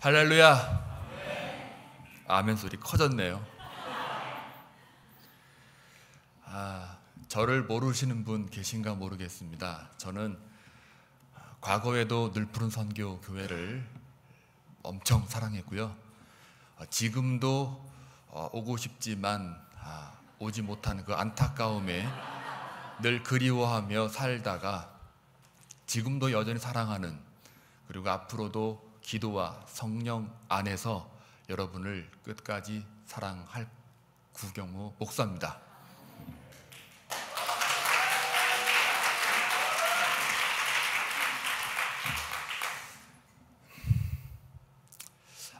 할렐루야. 아멘 소리 커졌네요. 저를 모르시는 분 계신가 모르겠습니다. 저는 과거에도 늘푸른 선교 교회를 엄청 사랑했고요. 지금도 오고 싶지만 오지 못하는 그 안타까움에 늘 그리워하며 살다가 지금도 여전히 사랑하는, 그리고 앞으로도 기도와 성령 안에서 여러분을 끝까지 사랑할 구경모 목사입니다.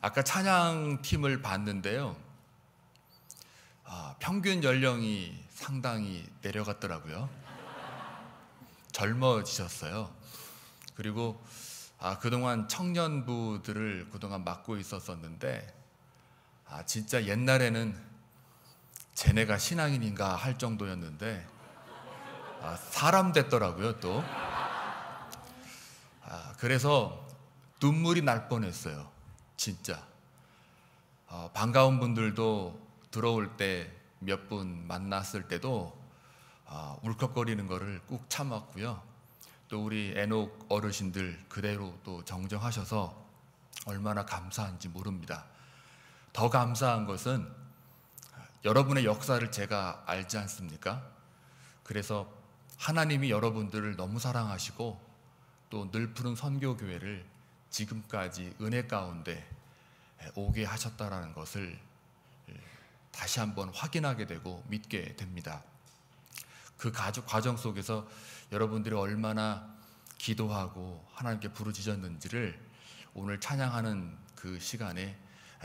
아까 찬양팀을 봤는데요. 평균 연령이 상당히 내려갔더라고요. 젊어지셨어요. 그리고 그동안 청년부들을 그동안 맡고 있었었는데 진짜 옛날에는 쟤네가 신앙인인가 할 정도였는데 사람 됐더라고요 또. 그래서 눈물이 날 뻔했어요. 진짜 반가운 분들도 들어올 때 몇 분 만났을 때도 울컥거리는 거를 꾹 참았고요. 또 우리 에녹 어르신들 그대로 또 정정하셔서 얼마나 감사한지 모릅니다. 더 감사한 것은 여러분의 역사를 제가 알지 않습니까? 그래서 하나님이 여러분들을 너무 사랑하시고 또 늘푸른 선교교회를 지금까지 은혜 가운데 오게 하셨다라는 것을 다시 한번 확인하게 되고 믿게 됩니다. 그 과정 속에서 여러분들이 얼마나 기도하고 하나님께 부르짖었는지를 오늘 찬양하는 그 시간에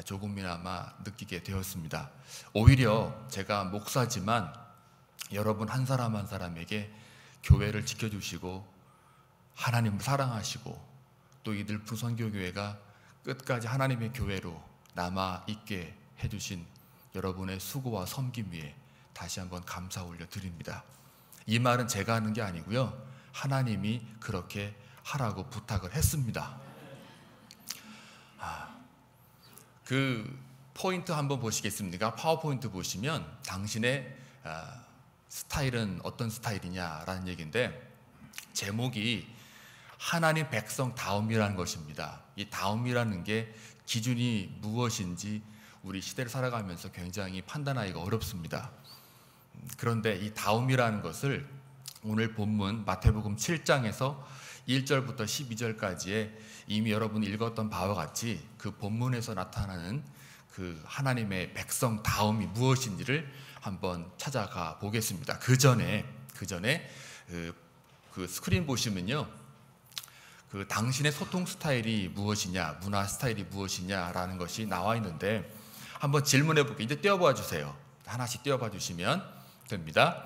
조금이나마 느끼게 되었습니다. 오히려 제가 목사지만 여러분 한 사람 한 사람에게 교회를 지켜주시고 하나님을 사랑하시고 또 이 늘푸른 선교교회가 끝까지 하나님의 교회로 남아있게 해주신 여러분의 수고와 섬김 위에 다시 한번 감사 올려드립니다. 이 말은 제가 하는 게 아니고요. 하나님이 그렇게 하라고 부탁을 했습니다. 그 포인트 한번 보시겠습니까? 파워포인트 보시면 당신의 스타일은 어떤 스타일이냐라는 얘기인데, 제목이 하나님 백성 다움이라는 것입니다. 이 다움이라는 게 기준이 무엇인지 우리 시대를 살아가면서 굉장히 판단하기가 어렵습니다. 그런데 이 다움이라는 것을 오늘 본문 마태복음 7장에서 1절부터 12절까지에 이미 여러분이 읽었던 바와 같이 그 본문에서 나타나는 그 하나님의 백성 다움이 무엇인지를 한번 찾아가 보겠습니다. 그 전에 그 스크린 보시면요, 그 당신의 소통 스타일이 무엇이냐, 문화 스타일이 무엇이냐라는 것이 나와 있는데 한번 질문해 볼게요. 이제 띄워봐 주세요. 하나씩 띄워봐 주시면 됩니다.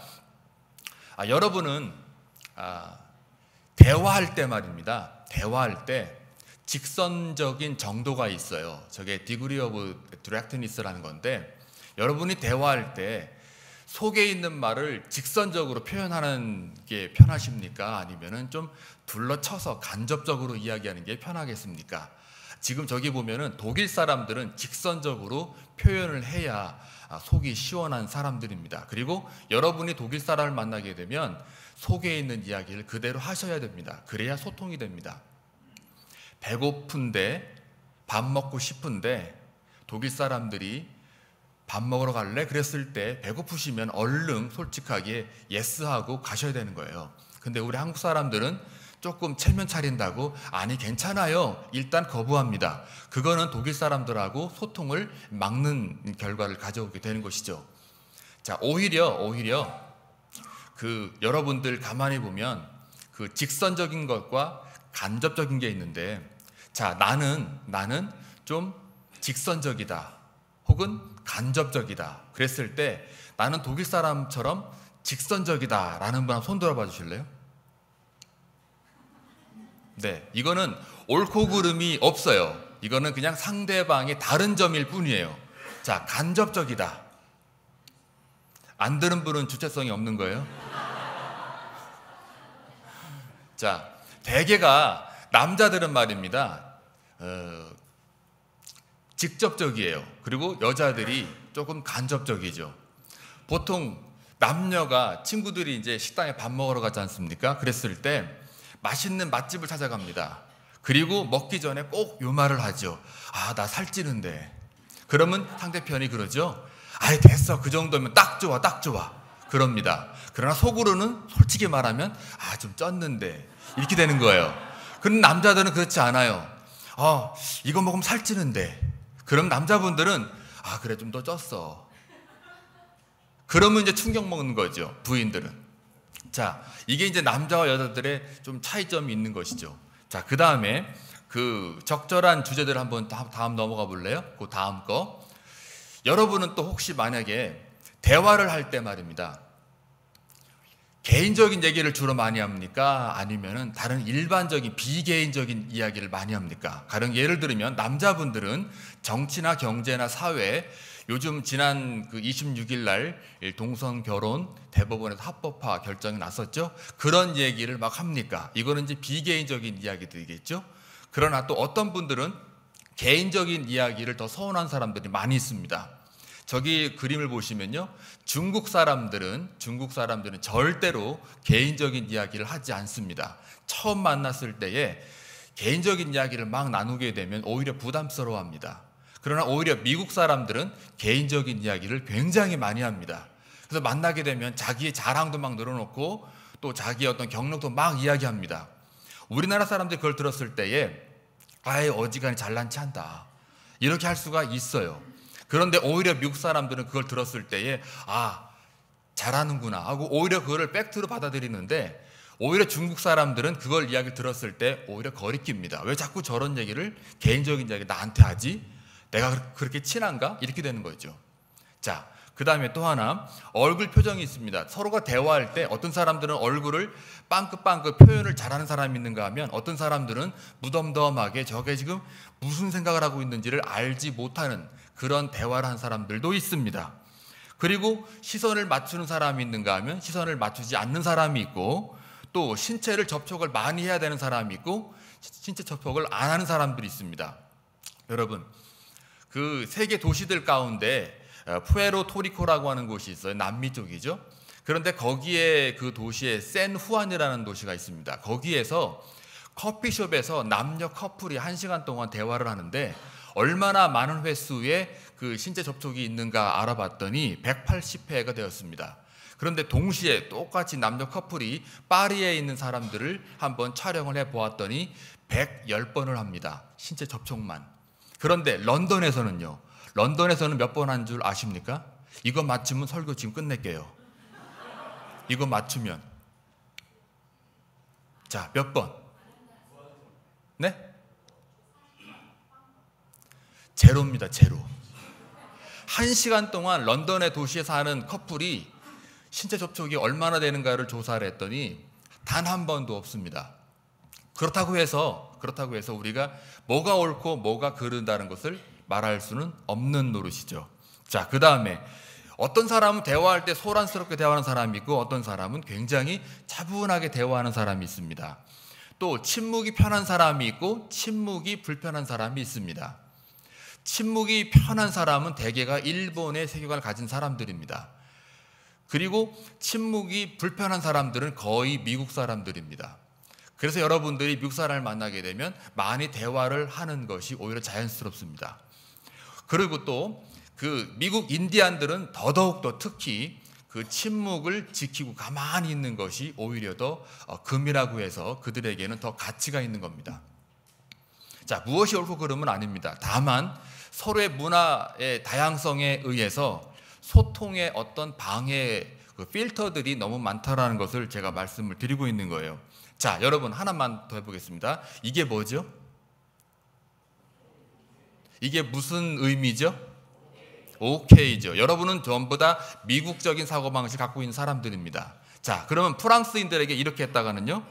여러분은 대화할 때 말입니다. 대화할 때 직선적인 정도가 있어요. 저게 디그리 오브 디렉트니스라는 건데, 여러분이 대화할 때 속에 있는 말을 직선적으로 표현하는 게 편하십니까? 아니면은 좀 둘러쳐서 간접적으로 이야기하는 게 편하겠습니까? 지금 저기 보면은 독일 사람들은 직선적으로 표현을 해야 속이 시원한 사람들입니다. 그리고 여러분이 독일 사람을 만나게 되면 속에 있는 이야기를 그대로 하셔야 됩니다. 그래야 소통이 됩니다. 배고픈데 밥 먹고 싶은데 독일 사람들이 밥 먹으러 갈래? 그랬을 때 배고프시면 얼른 솔직하게 예스하고 가셔야 되는 거예요. 근데 우리 한국 사람들은 조금 체면 차린다고 아니 괜찮아요 일단 거부합니다. 그거는 독일 사람들하고 소통을 막는 결과를 가져오게 되는 것이죠. 자, 오히려 그 여러분들 가만히 보면 그 직선적인 것과 간접적인 게 있는데, 자, 나는 좀 직선적이다 혹은 간접적이다 그랬을 때 나는 독일 사람처럼 직선적이다 라는 분 손 들어봐 주실래요? 네, 이거는 옳고 그름이 없어요. 이거는 그냥 상대방의 다른 점일 뿐이에요. 자, 간접적이다. 안 들은 분은 주체성이 없는 거예요. 자, 대개가 남자들은 말입니다. 직접적이에요. 그리고 여자들이 조금 간접적이죠. 보통 남녀가 친구들이 이제 식당에 밥 먹으러 가지 않습니까? 그랬을 때 맛있는 맛집을 찾아갑니다. 그리고 먹기 전에 꼭 요 말을 하죠. 아, 나 살찌는데. 그러면 상대편이 그러죠. 아이, 됐어. 그 정도면 딱 좋아, 딱 좋아. 그럽니다. 그러나 속으로는 솔직히 말하면 아, 좀 쪘는데. 이렇게 되는 거예요. 그런데 남자들은 그렇지 않아요. 이거 먹으면 살찌는데. 그럼 남자분들은 아, 그래, 좀 더 쪘어. 그러면 이제 충격 먹는 거죠, 부인들은. 자, 이게 이제 남자와 여자들의 좀 차이점이 있는 것이죠. 자, 그 다음에 그 적절한 주제들 한번 다음 넘어가 볼래요? 그 다음 거. 여러분은 또 혹시 만약에 대화를 할 때 말입니다. 개인적인 얘기를 주로 많이 합니까? 아니면은 다른 일반적인 비개인적인 이야기를 많이 합니까? 가령 예를 들면 남자분들은 정치나 경제나 사회, 요즘 지난 그 26일 날 동성 결혼 대법원에서 합법화 결정이 났었죠. 그런 얘기를 막 합니까? 이거는 이제 비개인적인 이야기들이겠죠. 그러나 또 어떤 분들은 개인적인 이야기를 더 서운한 사람들이 많이 있습니다. 저기 그림을 보시면요, 중국 사람들은 절대로 개인적인 이야기를 하지 않습니다. 처음 만났을 때에 개인적인 이야기를 막 나누게 되면 오히려 부담스러워합니다. 그러나 오히려 미국 사람들은 개인적인 이야기를 굉장히 많이 합니다. 그래서 만나게 되면 자기의 자랑도 막 늘어놓고 또 자기의 어떤 경력도 막 이야기합니다. 우리나라 사람들이 그걸 들었을 때에 아예 어지간히 잘난 체한다, 이렇게 할 수가 있어요. 그런데 오히려 미국 사람들은 그걸 들었을 때에 아, 잘하는구나 하고 오히려 그거를 팩트로 받아들이는데, 오히려 중국 사람들은 그걸 이야기 들었을 때 오히려 거리낍니다. 왜 자꾸 저런 얘기를, 개인적인 이야기 나한테 하지? 내가 그렇게 친한가? 이렇게 되는 거죠. 자, 그 다음에 또 하나, 얼굴 표정이 있습니다. 서로가 대화할 때 어떤 사람들은 얼굴을 빵긋빵긋 표현을 잘하는 사람이 있는가 하면, 어떤 사람들은 무덤덤하게 저게 지금 무슨 생각을 하고 있는지를 알지 못하는 그런 대화를 한 사람들도 있습니다. 그리고 시선을 맞추는 사람이 있는가 하면 시선을 맞추지 않는 사람이 있고, 또 신체를 접촉을 많이 해야 되는 사람이 있고 신체 접촉을 안 하는 사람들이 있습니다. 여러분, 그 세계 도시들 가운데 푸에르토리코라고 하는 곳이 있어요. 남미 쪽이죠. 그런데 거기에 그 도시에 샌후안이라는 도시가 있습니다. 거기에서 커피숍에서 남녀 커플이 1시간 동안 대화를 하는데 얼마나 많은 횟수의 그 신체 접촉이 있는가 알아봤더니 180회가 되었습니다. 그런데 동시에 똑같이 남녀 커플이 파리에 있는 사람들을 한번 촬영을 해보았더니 110번을 합니다. 신체 접촉만. 그런데 런던에서는요, 런던에서는 몇 번 한 줄 아십니까? 이거 맞추면 설교 지금 끝낼게요. 이거 맞추면. 자, 몇 번? 네? 제로입니다. 제로. 1시간 동안 런던의 도시에 사는 커플이 신체 접촉이 얼마나 되는가를 조사를 했더니 단 한 번도 없습니다. 그렇다고 해서 우리가 뭐가 옳고 뭐가 그른다는 것을 말할 수는 없는 노릇이죠. 자, 그 다음에 어떤 사람은 대화할 때 소란스럽게 대화하는 사람이 있고, 어떤 사람은 굉장히 차분하게 대화하는 사람이 있습니다. 또 침묵이 편한 사람이 있고 침묵이 불편한 사람이 있습니다. 침묵이 편한 사람은 대개가 일본의 세계관을 가진 사람들입니다. 그리고 침묵이 불편한 사람들은 거의 미국 사람들입니다. 그래서 여러분들이 미국 사람을 만나게 되면 많이 대화를 하는 것이 오히려 자연스럽습니다. 그리고 또 그 미국 인디안들은 더더욱 특히 그 침묵을 지키고 가만히 있는 것이 오히려 더 금이라고 해서 그들에게는 더 가치가 있는 겁니다. 자, 무엇이 옳고 그름은 아닙니다. 다만 서로의 문화의 다양성에 의해서 소통의 어떤 방해 그 필터들이 너무 많다라는 것을 제가 말씀을 드리고 있는 거예요. 자, 여러분 하나만 더 해보겠습니다. 이게 뭐죠? 이게 무슨 의미죠? 오케이죠. 여러분은 전부 다 미국적인 사고방식을 갖고 있는 사람들입니다. 자, 그러면 프랑스인들에게 이렇게 했다가는요,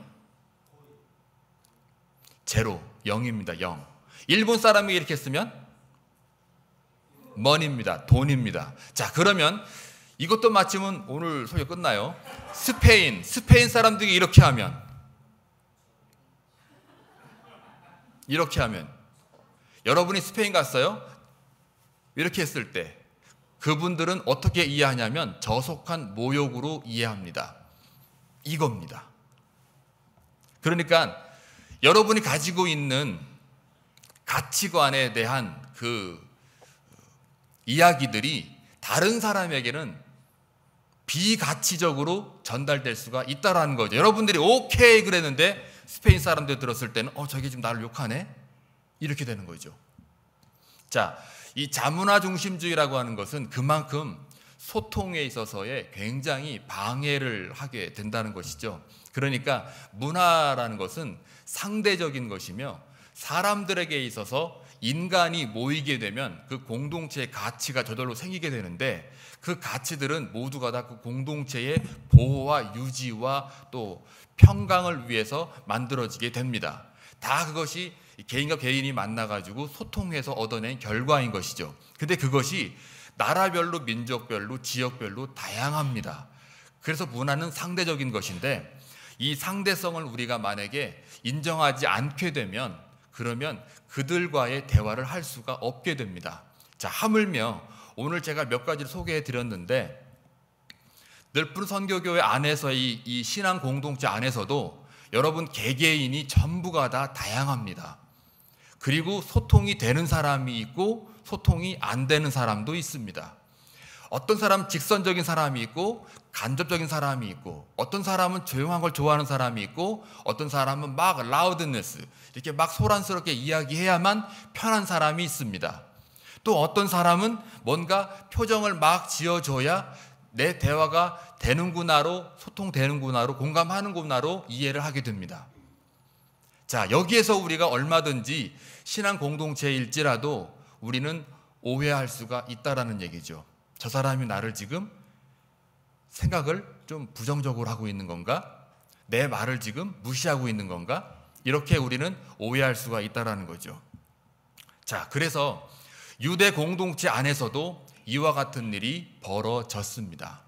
제로, 0입니다. 0. 일본 사람이 이렇게 했으면 money입니다. 돈입니다. 자, 그러면 이것도 맞추면 오늘 소개 끝나요. 스페인 사람들이 이렇게 하면 여러분이 스페인 갔어요? 이렇게 했을 때 그분들은 어떻게 이해하냐면 저속한 모욕으로 이해합니다. 이겁니다. 그러니까 여러분이 가지고 있는 가치관에 대한 그 이야기들이 다른 사람에게는 비가치적으로 전달될 수가 있다라는 거죠. 여러분들이 오케이 그랬는데 스페인 사람들 들었을 때는 저게 지금 나를 욕하네? 이렇게 되는 거죠. 자, 이 자문화 중심주의라고 하는 것은 그만큼 소통에 있어서의 굉장히 방해를 하게 된다는 것이죠. 그러니까 문화라는 것은 상대적인 것이며 사람들에게 있어서 인간이 모이게 되면 그 공동체의 가치가 저절로 생기게 되는데 그 가치들은 모두가 다 그 공동체의 보호와 유지와 또 평강을 위해서 만들어지게 됩니다. 다 그것이 개인과 개인이 만나가지고 소통해서 얻어낸 결과인 것이죠. 근데 그것이 나라별로 민족별로 지역별로 다양합니다. 그래서 문화는 상대적인 것인데 이 상대성을 우리가 만약에 인정하지 않게 되면 그러면 그들과의 대화를 할 수가 없게 됩니다. 자, 하물며 오늘 제가 몇 가지를 소개해 드렸는데 늘푸른 선교교회 안에서의 이 신앙 공동체 안에서도 여러분 개개인이 전부가 다 다양합니다. 그리고 소통이 되는 사람이 있고 소통이 안 되는 사람도 있습니다. 어떤 사람은 직선적인 사람이 있고 간접적인 사람이 있고 어떤 사람은 조용한 걸 좋아하는 사람이 있고 어떤 사람은 막 라우드네스 이렇게 막 소란스럽게 이야기해야만 편한 사람이 있습니다. 또 어떤 사람은 뭔가 표정을 막 지어줘야 내 대화가 되는구나로 소통되는구나로 공감하는구나로 이해를 하게 됩니다. 자, 여기에서 우리가 얼마든지 신앙 공동체일지라도 우리는 오해할 수가 있다라는 얘기죠. 저 사람이 나를 지금 생각을 좀 부정적으로 하고 있는 건가? 내 말을 지금 무시하고 있는 건가? 이렇게 우리는 오해할 수가 있다라는 거죠. 자, 그래서 유대 공동체 안에서도 이와 같은 일이 벌어졌습니다.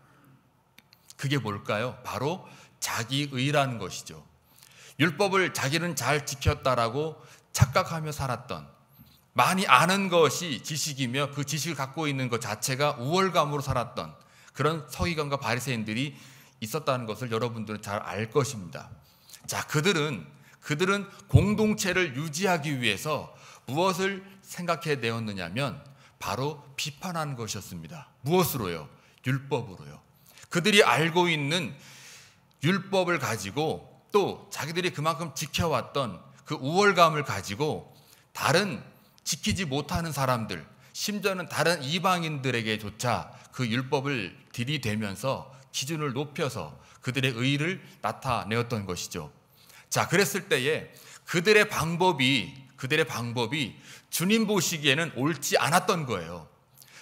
그게 뭘까요? 바로 자기의라는 것이죠. 율법을 자기는 잘 지켰다라고 착각하며 살았던, 많이 아는 것이 지식이며 그 지식을 갖고 있는 것 자체가 우월감으로 살았던 그런 서기관과 바리새인들이 있었다는 것을 여러분들은 잘 알 것입니다. 자, 그들은 공동체를 유지하기 위해서 무엇을 생각해 내었느냐면 바로 비판하는 것이었습니다. 무엇으로요? 율법으로요. 그들이 알고 있는 율법을 가지고 또 자기들이 그만큼 지켜왔던 그 우월감을 가지고 다른 지키지 못하는 사람들, 심지어는 다른 이방인들에게조차 그 율법을 들이대면서 기준을 높여서 그들의 의의를 나타내었던 것이죠. 자, 그랬을 때에 그들의 방법이 주님 보시기에는 옳지 않았던 거예요.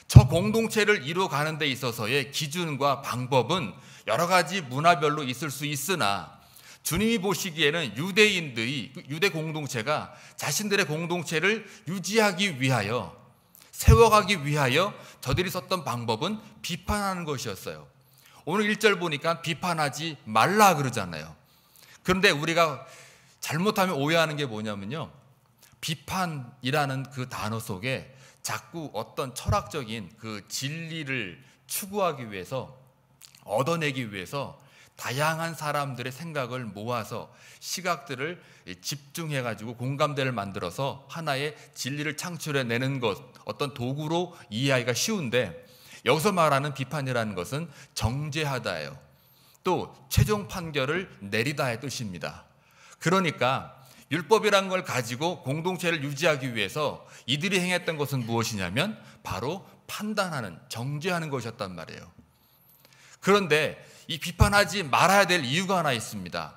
저 공동체를 이루어가는 데 있어서의 기준과 방법은 여러 가지 문화별로 있을 수 있으나 주님이 보시기에는 유대인들이, 유대 공동체가 자신들의 공동체를 유지하기 위하여, 세워가기 위하여 저들이 썼던 방법은 비판하는 것이었어요. 오늘 1절 보니까 비판하지 말라 그러잖아요. 그런데 우리가 잘못하면 오해하는 게 뭐냐면요, 비판이라는 그 단어 속에 자꾸 어떤 철학적인 그 진리를 추구하기 위해서, 얻어내기 위해서 다양한 사람들의 생각을 모아서 시각들을 집중해가지고 공감대를 만들어서 하나의 진리를 창출해내는 것, 어떤 도구로 이해하기가 쉬운데, 여기서 말하는 비판이라는 것은 정죄하다예요. 또 최종 판결을 내리다의 뜻입니다. 그러니까 율법이라는 걸 가지고 공동체를 유지하기 위해서 이들이 행했던 것은 무엇이냐면 바로 판단하는, 정죄하는 것이었단 말이에요. 그런데 이 비판하지 말아야 될 이유가 하나 있습니다.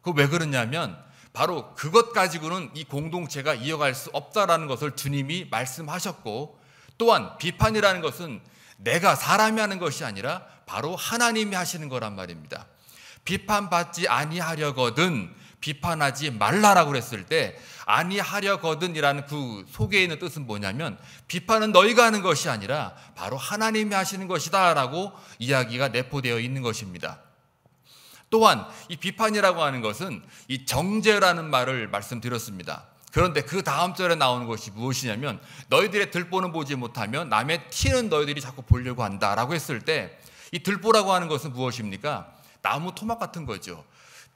그 왜 그러냐면 바로 그것 가지고는 이 공동체가 이어갈 수 없다라는 것을 주님이 말씀하셨고, 또한 비판이라는 것은 내가 사람이 하는 것이 아니라 바로 하나님이 하시는 거란 말입니다. 비판받지 아니하려거든 비판하지 말라라고 그랬을 때, 아니하려거든이라는 그 속에 있는 뜻은 뭐냐면 비판은 너희가 하는 것이 아니라 바로 하나님이 하시는 것이다 라고 이야기가 내포되어 있는 것입니다. 또한 이 비판이라고 하는 것은 이 정죄라는 말을 말씀드렸습니다. 그런데 그 다음 절에 나오는 것이 무엇이냐면 너희들의 들보는 보지 못하면 남의 티는 너희들이 자꾸 보려고 한다라고 했을 때 이 들보라고 하는 것은 무엇입니까? 나무 토막 같은 거죠.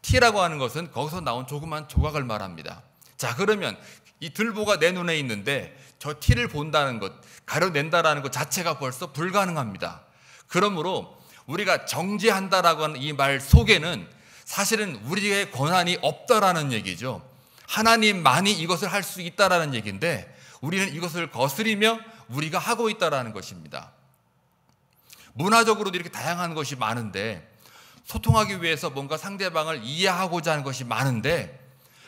티라고 하는 것은 거기서 나온 조그만 조각을 말합니다. 자, 그러면 이 들보가 내 눈에 있는데 저 티를 본다는 것, 가려낸다라는 것 자체가 벌써 불가능합니다. 그러므로 우리가 정죄한다라고 하는 이 말 속에는 사실은 우리의 권한이 없다라는 얘기죠. 하나님만이 이것을 할 수 있다라는 얘기인데 우리는 이것을 거스리며 우리가 하고 있다라는 것입니다. 문화적으로도 이렇게 다양한 것이 많은데 소통하기 위해서 뭔가 상대방을 이해하고자 하는 것이 많은데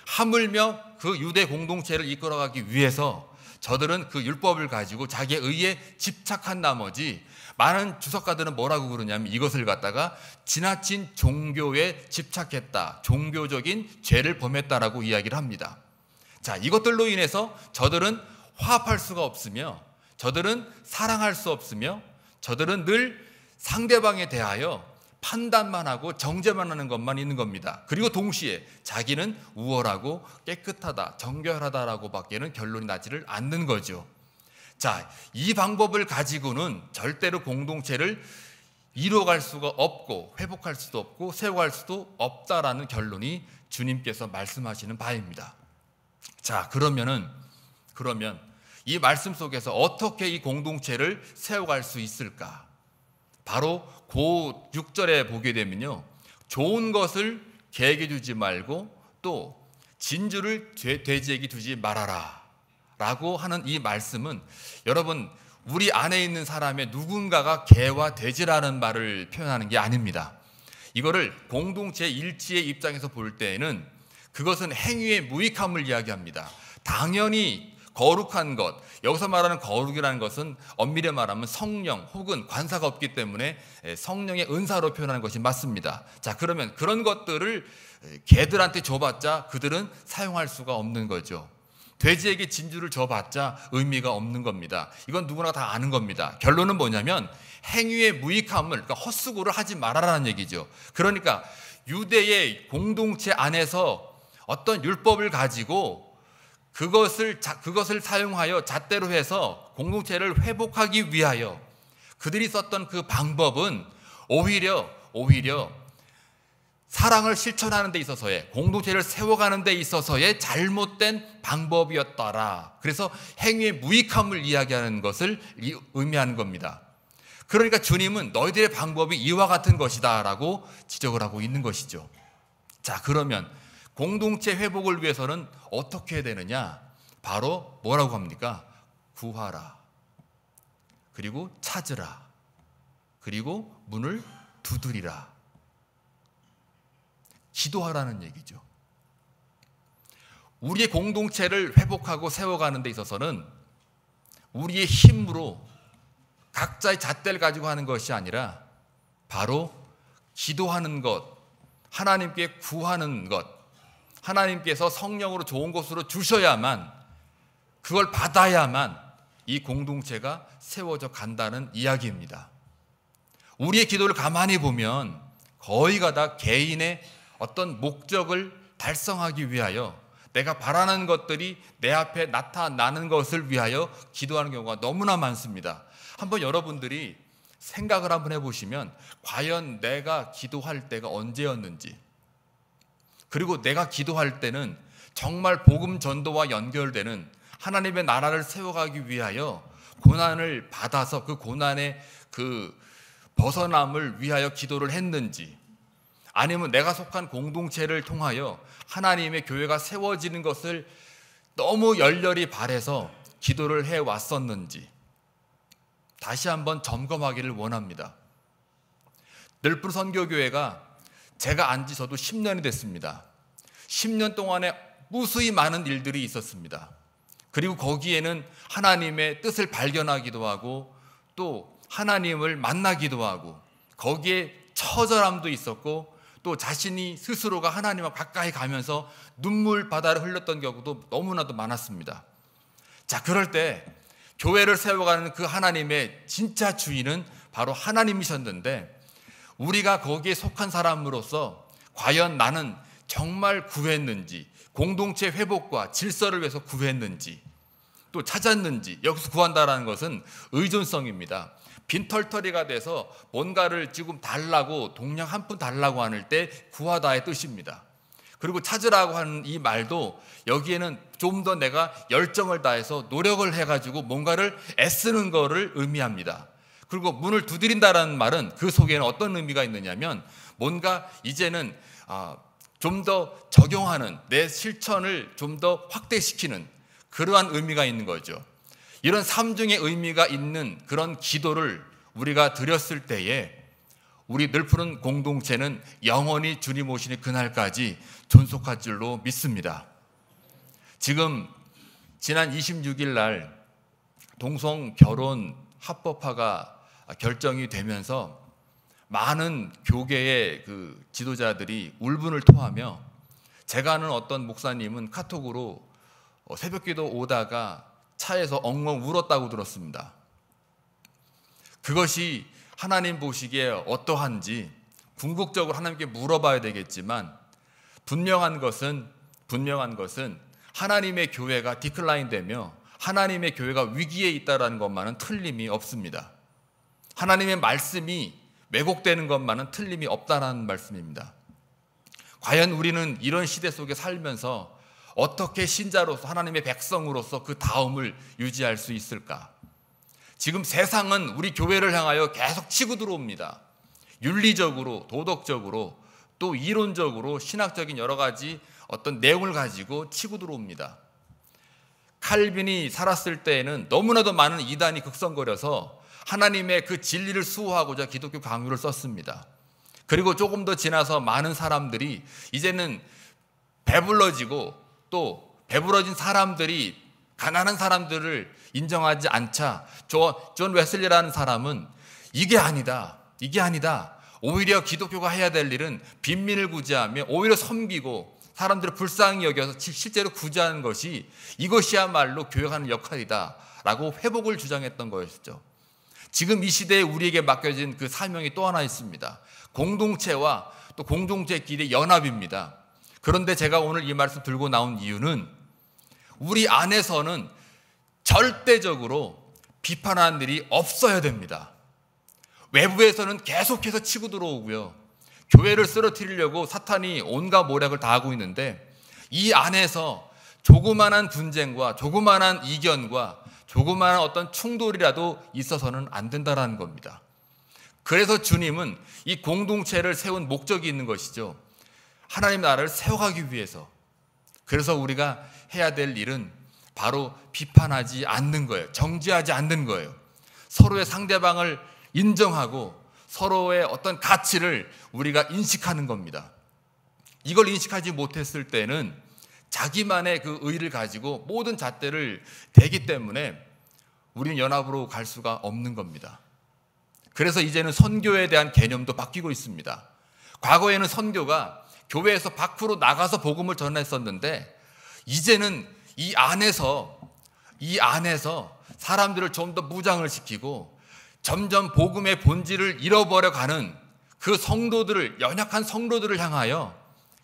하물며 그 유대 공동체를 이끌어가기 위해서 저들은 그 율법을 가지고 자기의 의에 집착한 나머지 많은 주석가들은 뭐라고 그러냐면 이것을 갖다가 지나친 종교에 집착했다, 종교적인 죄를 범했다라고 이야기를 합니다. 자, 이것들로 인해서 저들은 화합할 수가 없으며 저들은 사랑할 수 없으며 저들은 늘 상대방에 대하여 판단만 하고 정죄만 하는 것만 있는 겁니다. 그리고 동시에 자기는 우월하고 깨끗하다, 정결하다라고 밖에는 결론이 나지를 않는 거죠. 자, 이 방법을 가지고는 절대로 공동체를 이루어갈 수가 없고 회복할 수도 없고 세워갈 수도 없다라는 결론이 주님께서 말씀하시는 바입니다. 자, 그러면 이 말씀 속에서 어떻게 이 공동체를 세워갈 수 있을까? 바로 그 6절에 보게 되면요, 좋은 것을 개에게 주지 말고 또 진주를 돼지에게 두지 말아라 라고 하는 이 말씀은 여러분 우리 안에 있는 사람의 누군가가 개와 돼지라는 말을 표현하는 게 아닙니다. 이거를 공동체 일치의 입장에서 볼 때에는 그것은 행위의 무익함을 이야기합니다. 당연히 거룩한 것, 여기서 말하는 거룩이라는 것은 엄밀히 말하면 성령 혹은 관사가 없기 때문에 성령의 은사로 표현하는 것이 맞습니다. 자, 그러면 그런 것들을 개들한테 줘봤자 그들은 사용할 수가 없는 거죠. 돼지에게 진주를 줘봤자 의미가 없는 겁니다. 이건 누구나 다 아는 겁니다. 결론은 뭐냐면 행위의 무익함을, 그러니까 헛수고를 하지 말아라는 얘기죠. 그러니까 유대의 공동체 안에서 어떤 율법을 가지고 그것을 사용하여 잣대로 해서 공동체를 회복하기 위하여 그들이 썼던 그 방법은 오히려 사랑을 실천하는 데 있어서의, 공동체를 세워가는 데 있어서의 잘못된 방법이었더라. 그래서 행위의 무익함을 이야기하는 것을 의미하는 겁니다. 그러니까 주님은 너희들의 방법이 이와 같은 것이다 라고 지적을 하고 있는 것이죠. 자, 그러면 공동체 회복을 위해서는 어떻게 해야 되느냐? 바로 뭐라고 합니까? 구하라, 그리고 찾으라, 그리고 문을 두드리라. 기도하라는 얘기죠. 우리의 공동체를 회복하고 세워가는 데 있어서는 우리의 힘으로 각자의 잣대를 가지고 하는 것이 아니라 바로 기도하는 것, 하나님께 구하는 것, 하나님께서 성령으로 좋은 것으로 주셔야만, 그걸 받아야만 이 공동체가 세워져 간다는 이야기입니다. 우리의 기도를 가만히 보면 거의가 다 개인의 어떤 목적을 달성하기 위하여, 내가 바라는 것들이 내 앞에 나타나는 것을 위하여 기도하는 경우가 너무나 많습니다. 한번 여러분들이 생각을 한번 해보시면 과연 내가 기도할 때가 언제였는지, 그리고 내가 기도할 때는 정말 복음 전도와 연결되는 하나님의 나라를 세워가기 위하여 고난을 받아서 그 고난의 그 벗어남을 위하여 기도를 했는지, 아니면 내가 속한 공동체를 통하여 하나님의 교회가 세워지는 것을 너무 열렬히 바라서 기도를 해왔었는지 다시 한번 점검하기를 원합니다. 늘프 선교교회가 제가 안지 저도 10년이 됐습니다. 10년 동안에 무수히 많은 일들이 있었습니다. 그리고 거기에는 하나님의 뜻을 발견하기도 하고 또 하나님을 만나기도 하고 거기에 처절함도 있었고 또 자신이 스스로가 하나님과 가까이 가면서 눈물 바다를 흘렸던 경우도 너무나도 많았습니다. 자, 그럴 때 교회를 세워가는 그 하나님의 진짜 주인은 바로 하나님이셨는데 우리가 거기에 속한 사람으로서 과연 나는 정말 구했는지, 공동체 회복과 질서를 위해서 구했는지, 또 찾았는지. 여기서 구한다라는 것은 의존성입니다. 빈털터리가 돼서 뭔가를 지금 달라고, 동량 한 푼 달라고 하는 때 구하다의 뜻입니다. 그리고 찾으라고 하는 이 말도 여기에는 좀 더 내가 열정을 다해서 노력을 해가지고 뭔가를 애쓰는 거를 의미합니다. 그리고 문을 두드린다라는 말은 그 속에는 어떤 의미가 있느냐면, 뭔가 이제는 좀 더 적용하는, 내 실천을 좀 더 확대시키는 그러한 의미가 있는 거죠. 이런 삼중의 의미가 있는 그런 기도를 우리가 드렸을 때에 우리 늘푸른 공동체는 영원히 주님 오시는 그날까지 존속할 줄로 믿습니다. 지금 지난 26일 날 동성 결혼 합법화가 결정이 되면서 많은 교계의 그 지도자들이 울분을 토하며, 제가 아는 어떤 목사님은 카톡으로 새벽기도 오다가 차에서 엉엉 울었다고 들었습니다. 그것이 하나님 보시기에 어떠한지 궁극적으로 하나님께 물어봐야 되겠지만, 분명한 것은 하나님의 교회가 디클라인 되며 하나님의 교회가 위기에 있다는 것만은 틀림이 없습니다. 하나님의 말씀이 왜곡되는 것만은 틀림이 없다는 말씀입니다. 과연 우리는 이런 시대 속에 살면서 어떻게 신자로서, 하나님의 백성으로서 그 다음을 유지할 수 있을까? 지금 세상은 우리 교회를 향하여 계속 치고 들어옵니다. 윤리적으로, 도덕적으로, 또 이론적으로, 신학적인 여러 가지 어떤 내용을 가지고 치고 들어옵니다. 칼빈이 살았을 때에는 너무나도 많은 이단이 극성거려서 하나님의 그 진리를 수호하고자 기독교 강요를 썼습니다. 그리고 조금 더 지나서 많은 사람들이 이제는 배불러지고, 또 배부러진 사람들이 가난한 사람들을 인정하지 않자 존 웨슬리라는 사람은 이게 아니다. 오히려 기독교가 해야 될 일은 빈민을 구제하며 오히려 섬기고 사람들을 불쌍히 여겨서 실제로 구제하는 것이, 이것이야말로 교회가 하는 역할이다 라고 회복을 주장했던 것이죠. 지금 이 시대에 우리에게 맡겨진 그 사명이 또 하나 있습니다. 공동체와 또 공동체끼리 연합입니다. 그런데 제가 오늘 이 말씀 들고 나온 이유는, 우리 안에서는 절대적으로 비판하는 일이 없어야 됩니다. 외부에서는 계속해서 치고 들어오고요, 교회를 쓰러뜨리려고 사탄이 온갖 모략을 다하고 있는데, 이 안에서 조그만한 분쟁과 조그만한 이견과 조그만한 어떤 충돌이라도 있어서는 안 된다는 겁니다. 그래서 주님은 이 공동체를 세운 목적이 있는 것이죠. 하나님 나라를 세워가기 위해서. 그래서 우리가 해야 될 일은 바로 비판하지 않는 거예요. 정죄하지 않는 거예요. 서로의 상대방을 인정하고 서로의 어떤 가치를 우리가 인식하는 겁니다. 이걸 인식하지 못했을 때는 자기만의 그 의를 가지고 모든 잣대를 대기 때문에 우리는 연합으로 갈 수가 없는 겁니다. 그래서 이제는 선교에 대한 개념도 바뀌고 있습니다. 과거에는 선교가 교회에서 밖으로 나가서 복음을 전했었는데, 이제는 이 안에서 사람들을 좀 더 무장을 시키고 점점 복음의 본질을 잃어버려가는 그 성도들을, 연약한 성도들을 향하여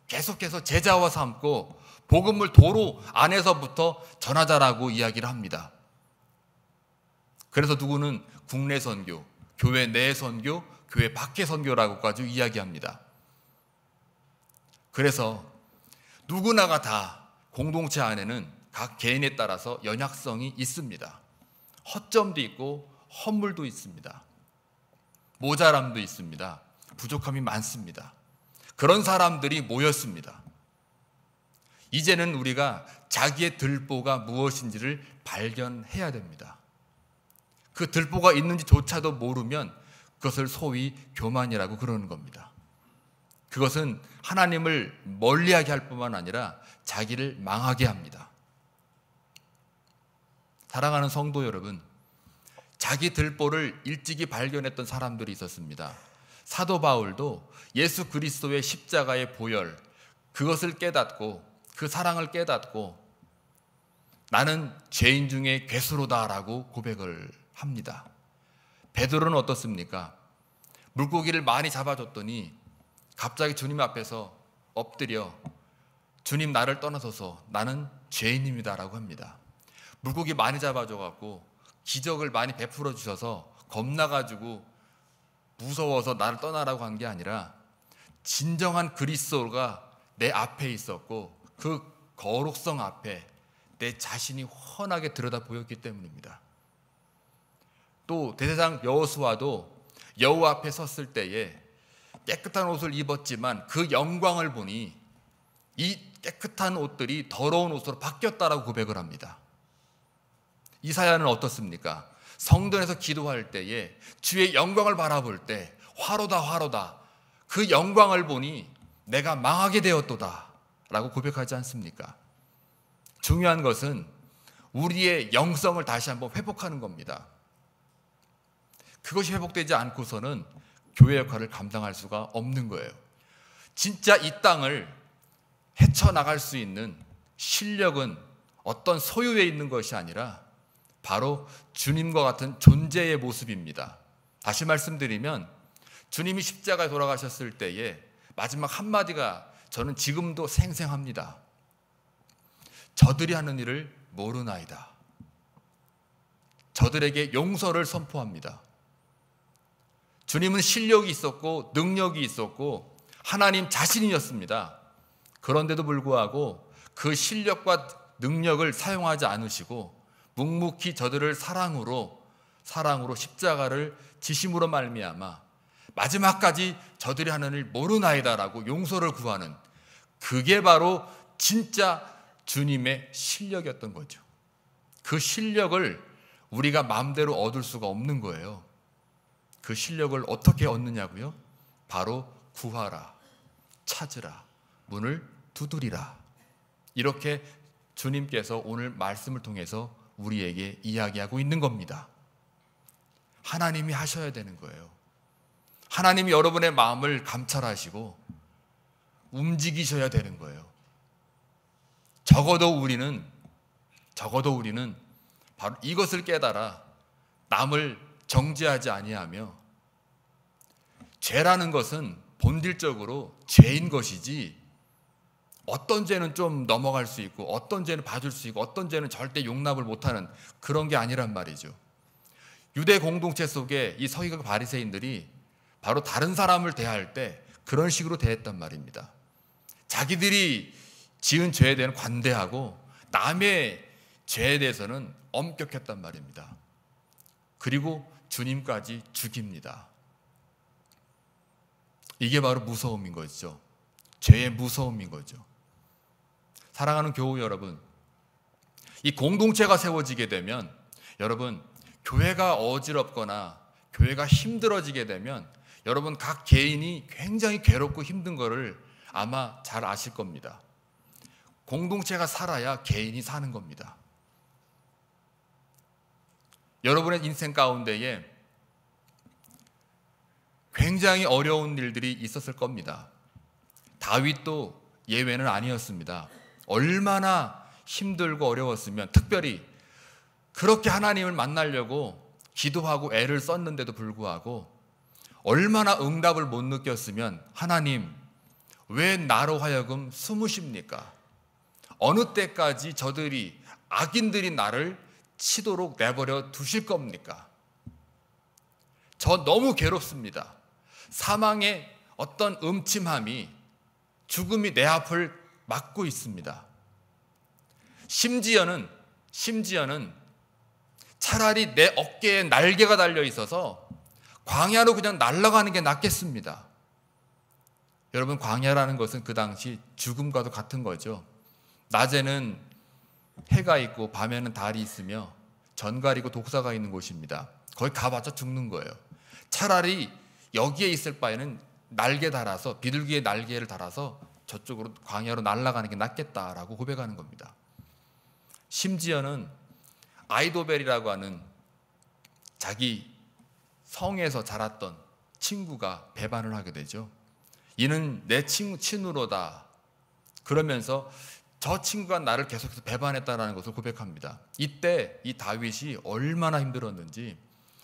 계속해서 제자와 삼고 복음을 도로 안에서부터 전하자라고 이야기를 합니다. 그래서 누구는 국내 선교, 교회 내 선교, 교회 밖의 선교라고까지 이야기합니다. 그래서 누구나가 다 공동체 안에는 각 개인에 따라서 연약성이 있습니다. 허점도 있고 허물도 있습니다. 모자람도 있습니다. 부족함이 많습니다. 그런 사람들이 모였습니다. 이제는 우리가 자기의 들보가 무엇인지를 발견해야 됩니다. 그 들보가 있는지조차도 모르면 그것을 소위 교만이라고 그러는 겁니다. 그것은 하나님을 멀리하게 할 뿐만 아니라 자기를 망하게 합니다. 사랑하는 성도 여러분, 자기 들보를 일찍이 발견했던 사람들이 있었습니다. 사도 바울도 예수 그리스도의 십자가의 보혈, 그것을 깨닫고 그 사랑을 깨닫고 나는 죄인 중에 괴수로다라고 고백을 합니다. 베드로는 어떻습니까? 물고기를 많이 잡아줬더니 갑자기 주님 앞에서 엎드려 주님 나를 떠나서서 나는 죄인입니다라고 합니다. 물고기 많이 잡아줘갖고 기적을 많이 베풀어 주셔서 겁나가지고 무서워서 나를 떠나라고 한 게 아니라 진정한 그리스도가 내 앞에 있었고 그 거룩성 앞에 내 자신이 훤하게 들여다 보였기 때문입니다. 또 대제사장 여호수아도 여호와 앞에 섰을 때에 깨끗한 옷을 입었지만 그 영광을 보니 이 깨끗한 옷들이 더러운 옷으로 바뀌었다라고 고백을 합니다. 이사야는 어떻습니까? 성전에서 기도할 때에 주의 영광을 바라볼 때 화로다 화로다 그 영광을 보니 내가 망하게 되었도다 라고 고백하지 않습니까? 중요한 것은 우리의 영성을 다시 한번 회복하는 겁니다. 그것이 회복되지 않고서는 교회 역할을 감당할 수가 없는 거예요. 진짜 이 땅을 헤쳐나갈 수 있는 실력은 어떤 소유에 있는 것이 아니라 바로 주님과 같은 존재의 모습입니다. 다시 말씀드리면 주님이 십자가에 돌아가셨을 때에 마지막 한마디가 저는 지금도 생생합니다. 저들이 하는 일을 모르나이다. 저들에게 용서를 선포합니다. 주님은 실력이 있었고 능력이 있었고 하나님 자신이었습니다. 그런데도 불구하고 그 실력과 능력을 사용하지 않으시고 묵묵히 저들을 사랑으로 십자가를 지심으로 말미암아 마지막까지 저들이 하는 일 모르나이다라고 용서를 구하는 그게 바로 진짜 주님의 실력이었던 거죠. 그 실력을 우리가 마음대로 얻을 수가 없는 거예요. 그 실력을 어떻게 얻느냐고요? 바로 구하라, 찾으라, 문을 두드리라. 이렇게 주님께서 오늘 말씀을 통해서 우리에게 이야기하고 있는 겁니다. 하나님이 하셔야 되는 거예요. 하나님이 여러분의 마음을 감찰하시고 움직이셔야 되는 거예요. 적어도 우리는 바로 이것을 깨달아 남을 정죄하지 아니하며 죄라는 것은 본질적으로 죄인 것이지 어떤 죄는 좀 넘어갈 수 있고 어떤 죄는 봐줄 수 있고 어떤 죄는 절대 용납을 못하는 그런 게 아니란 말이죠. 유대 공동체 속에 이 서기관 바리새인들이 바로 다른 사람을 대할 때 그런 식으로 대했단 말입니다. 자기들이 지은 죄에 대한 관대하고 남의 죄에 대해서는 엄격했단 말입니다. 그리고 주님까지 죽입니다. 이게 바로 무서움인 거죠. 죄의 무서움인 거죠. 사랑하는 교우 여러분, 이 공동체가 세워지게 되면 여러분 교회가 어지럽거나 교회가 힘들어지게 되면 여러분 각 개인이 굉장히 괴롭고 힘든 거를 아마 잘 아실 겁니다. 공동체가 살아야 개인이 사는 겁니다. 여러분의 인생 가운데에 굉장히 어려운 일들이 있었을 겁니다. 다윗도 예외는 아니었습니다. 얼마나 힘들고 어려웠으면 특별히 그렇게 하나님을 만나려고 기도하고 애를 썼는데도 불구하고 얼마나 응답을 못 느꼈으면 하나님 왜 나로 하여금 숨으십니까? 어느 때까지 저들이 악인들이 나를 치도록 내버려 두실 겁니까? 저 너무 괴롭습니다. 사망의 어떤 음침함이 죽음이 내 앞을 막고 있습니다. 심지어는 차라리 내 어깨에 날개가 달려 있어서 광야로 그냥 날아가는 게 낫겠습니다. 여러분 광야라는 것은 그 당시 죽음과도 같은 거죠. 낮에는 해가 있고 밤에는 달이 있으며 전갈이고 독사가 있는 곳입니다. 거기 가봤자 죽는 거예요. 차라리 여기에 있을 바에는 날개 달아서 비둘기의 날개를 달아서 저쪽으로 광야로 날아가는 게 낫겠다라고 고백하는 겁니다. 심지어는 아이도벨이라고 하는 자기 성에서 자랐던 친구가 배반을 하게 되죠. 이는 내 친우로다. 그러면서 저 친구가 나를 계속해서 배반했다는 것을 고백합니다. 이때 이 다윗이 얼마나 힘들었는지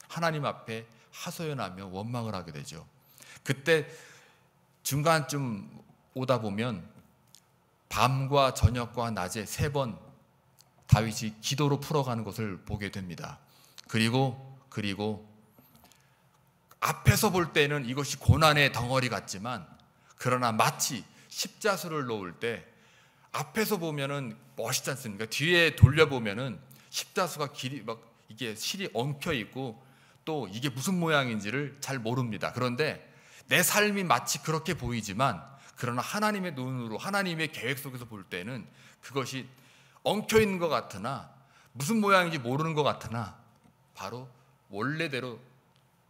하나님 앞에 하소연하며 원망을 하게 되죠. 그때 중간쯤 오다 보면 밤과 저녁과 낮에 3번 다윗이 기도로 풀어가는 것을 보게 됩니다. 그리고 앞에서 볼 때는 이것이 고난의 덩어리 같지만, 그러나 마치 십자수를 놓을 때 앞에서 보면은 멋있지 않습니까? 뒤에 돌려보면은 십자수가 길이 막 이게 실이 엉켜 있고 또 이게 무슨 모양인지를 잘 모릅니다. 그런데 내 삶이 마치 그렇게 보이지만, 그러나 하나님의 눈으로 하나님의 계획 속에서 볼 때는 그것이 엉켜 있는 것 같으나, 무슨 모양인지 모르는 것 같으나, 바로 원래대로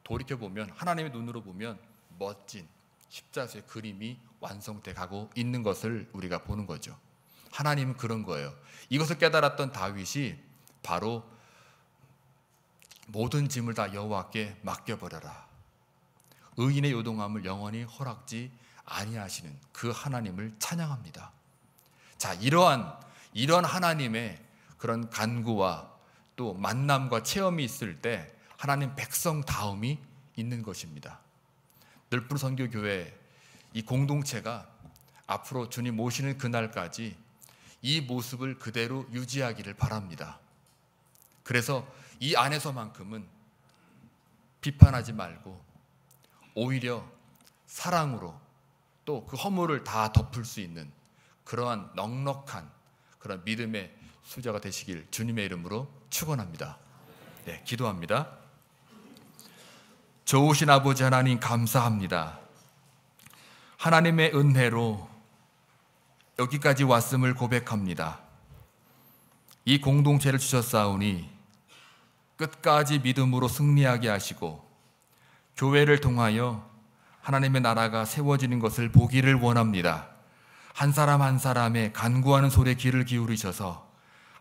돌이켜보면, 하나님의 눈으로 보면 멋진 십자수의 그림이 완성돼 가고 있는 것을 우리가 보는 거죠. 하나님은 그런 거예요. 이것을 깨달았던 다윗이 바로 모든 짐을 다 여호와께 맡겨버려라, 의인의 요동함을 영원히 허락지 아니하시는 그 하나님을 찬양합니다. 자, 이런 하나님의 그런 간구와 또 만남과 체험이 있을 때 하나님 백성다움이 있는 것입니다. 늘푸른 선교교회 이 공동체가 앞으로 주님 모시는 그날까지 이 모습을 그대로 유지하기를 바랍니다. 그래서 이 안에서만큼은 비판하지 말고 오히려 사랑으로 또 그 허물을 다 덮을 수 있는 그러한 넉넉한 그런 믿음의 수저가 되시길 주님의 이름으로 축원합니다. 네, 기도합니다. 좋으신 아버지 하나님, 감사합니다. 하나님의 은혜로 여기까지 왔음을 고백합니다. 이 공동체를 주셨사오니 끝까지 믿음으로 승리하게 하시고 교회를 통하여 하나님의 나라가 세워지는 것을 보기를 원합니다. 한 사람 한 사람의 간구하는 소리에 귀를 기울이셔서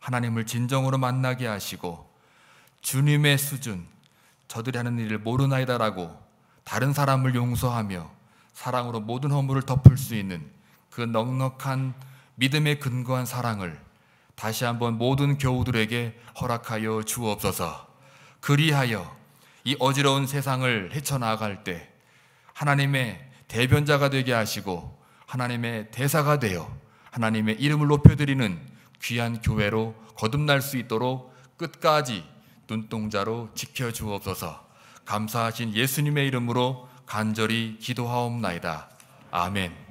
하나님을 진정으로 만나게 하시고, 주님의 수준, 저들이 하는 일을 모르나이다라고 다른 사람을 용서하며 사랑으로 모든 허물을 덮을 수 있는 그 넉넉한 믿음에 근거한 사랑을 다시 한번 모든 교우들에게 허락하여 주옵소서. 그리하여 이 어지러운 세상을 헤쳐나갈 때 하나님의 대변자가 되게 하시고 하나님의 대사가 되어 하나님의 이름을 높여드리는 귀한 교회로 거듭날 수 있도록 끝까지 눈동자로 지켜주옵소서. 감사하신 예수님의 이름으로 간절히 기도하옵나이다. 아멘.